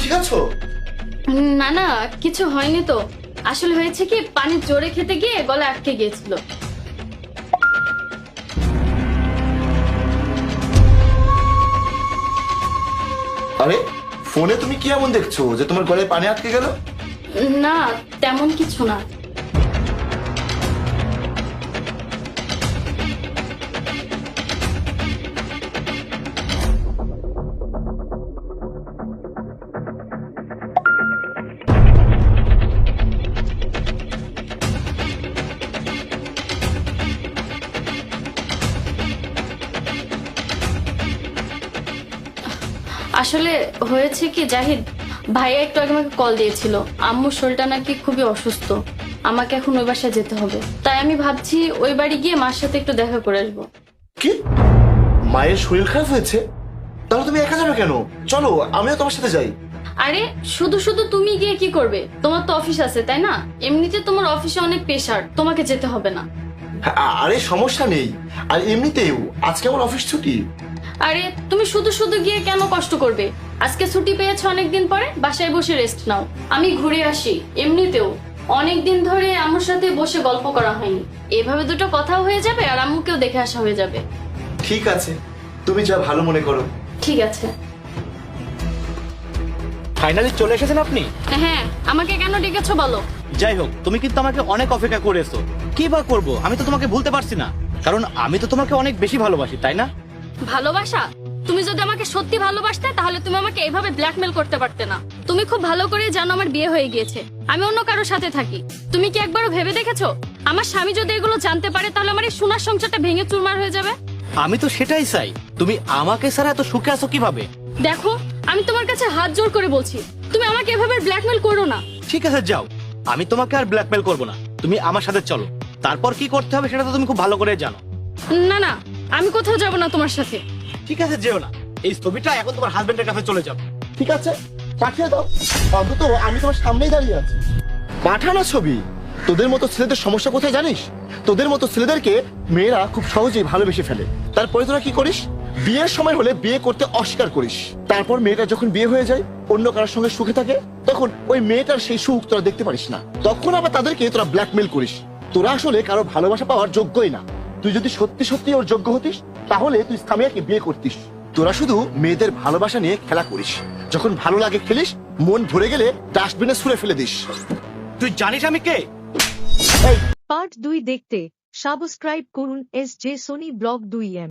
ঠিক আছো? না না, কিছু হয়নি তো। আসলে হয়েছে কি, পানি জোরে খেতে গিয়ে গলা আটকে গিয়েছিল। আরে ফোনে তুমি কি এমন দেখছো যে তোমার গলায় পানি আটকে গেল? না, তেমন কিছু না। আসলে হয়েছে কি জাহিদ, ভাইয়া একটু আগে আমাকে কল দিয়েছিল। আম্মুর শরীরটা নাকি খুবই অসুস্থ, আমাকে এখন ওই বাসায় যেতে হবে। তাই আমি ভাবছি ওই বাড়ি গিয়ে মার সাথে একটু দেখা করে আসবো। কি, মায়ের শরীর খারাপ হয়েছে? তাহলে তুমি একা যাবে কেন? চলো আমিও তোমার সাথে যাই। আরে শুধু শুধু তুমি গিয়ে কি করবে? তোমার তো অফিস আছে তাই না? এমনিতে তোমার অফিসে অনেক প্রেসার, তোমাকে যেতে হবে না। আরে সমস্যা নেই, আর এমনিতেও আজকে আমার অফিস ছুটি। আরে তুমি শুধু শুধু গিয়ে কেন কষ্ট করবে? আজকে ছুটি পেয়েছো অনেকদিন পরে, বাসায় বসে রেস্ট নাও। আমি ঘুরে আসি। এমনিতেও অনেকদিন ধরে আম্মুর সাথে বসে গল্প করা হয়নি, এভাবে দুটো কথাও হয়ে যাবে আর আম্মুকেও দেখে আসা হয়ে যাবে। ঠিক আছে, তুমি যা ভালো মনে করো। ঠিক আছে। ফাইনালি চলে এসেছেন আপনি? হ্যাঁ, আমাকে কেন ডেকেছো বলো? যাই হোক, তুমি কিন্তু আমাকে অনেক অপেক্ষা করেছো। কি বা করবো, আমি তো তোমাকে ভুলতে পারছি না, কারণ আমি তো তোমাকে অনেক বেশি ভালোবাসি, তাই না? ভালোবাসা? তুমি যদি আমাকে সত্যি ভালোবাসতে তাহলে তুমি আমাকে এইভাবে ব্ল্যাকমেল করতে পারতে না। তুমি খুব ভালো করে জানো আমার বিয়ে হয়ে গিয়েছে, আমি অন্য কারোর সাথে থাকি। তুমি কি একবারও ভেবে দেখেছো আমার স্বামী যদি এগুলো জানতে পারে তাহলে আমার এই সোনার সংসারটা ভেঙে চুরমার হয়ে যাবে? আমি তো সেটাই চাই। তুমি আমাকে ছাড়া এত সুখে আছো কিভাবে? দেখো, আমি তোমার কাছে হাত জোর করে বলছি, তুমি আমাকে এভাবে ব্ল্যাকমেল করো না। ঠিক আছে যাও, আমি তোমাকে আর ব্ল্যাকমেল করবো না। তুমি আমার সাথে চলো, তারপর কি করতে হবে সেটা তো তুমি খুব ভালো করে জানো। না না, আমি কোথাও যাব না তোমার সাথে। ঠিক আছে যেও না, এই ছবিটা এখন তোমার হাজবেন্ডের কাছে চলে যাবে। ঠিক আছে, পাঠিয়ে দাও। অন্তত আমি তোমার সামনেই দাঁড়িয়ে আছি। পাঠানো ছবি। তোদের মতো ছেলেদের সমস্যা কোথায় জানিস? তোদের মতো ছেলেদেরকে মেয়েরা খুব সহজেই ভালোবেসে ফেলে। তারপরে তোরা কি করিস? বিয়ের সময় হলে বিয়ে করতে অস্বীকার করিস। তারপর মেয়েটা যখন বিয়ে হয়ে যায়, অন্য কারোর সঙ্গে সুখে থাকে, তখন ওই মেয়েটার সেই সুখ তোরা দেখতে পারিস না। তখন আবার তাদেরকে তোরা ব্ল্যাকমেল করিস। তোরা আসলে কারো ভালোবাসা পাওয়ার যোগ্যই না। তুই যদি সত্যি সত্যি ওর যোগ্য হতিস তাহলে তুই সামিয়াকে বিয়ে করতিস। তোরা শুধু মেয়েদের ভালোবাসা নিয়ে খেলা করিস। যখন ভালো লাগে খেলিস, মন ভরে গেলে ডাস্টবিনে ছুঁড়ে ফেলে দিস। তুই জানিস আমি কে? পার্ট 2 দেখতে সাবস্ক্রাইব করুন SJ সোনি ব্লগ 2M।